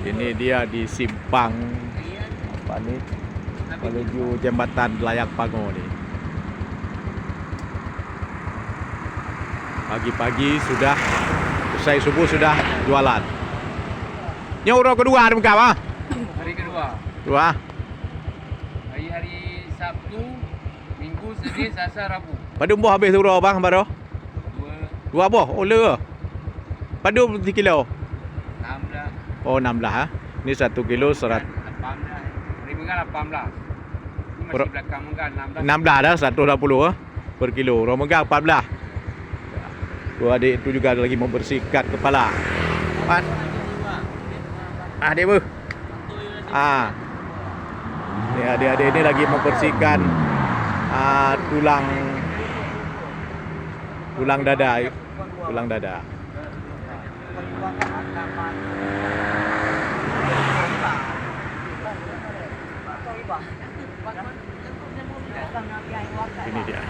Ini dia di simpang apa nih, menuju jembatan Layak Pango nih. Pagi-pagi sudah usai subuh sudah jualan. Nyauro kedua ada muka apa? Hari kedua. Dua. Hari Sabtu, Minggu, Senin, Selasa, Rabu. Padu boh habis tu bang baru. Dua, Dua boh. Oh le. Padu 1 kilo. 16, Oh 16 ha. Ini 1 kilo 100. 18. Hari Minggu 18. Ini masih belakang Minggu 16. 16 dah 180 per kilo. Orang Megah 14. Dua adik itu juga lagi membersihkan kepala. Pan. Dia bu. Ni adik-adik ini lagi membersihkan tulang dada. Tulang dada. Ini dia.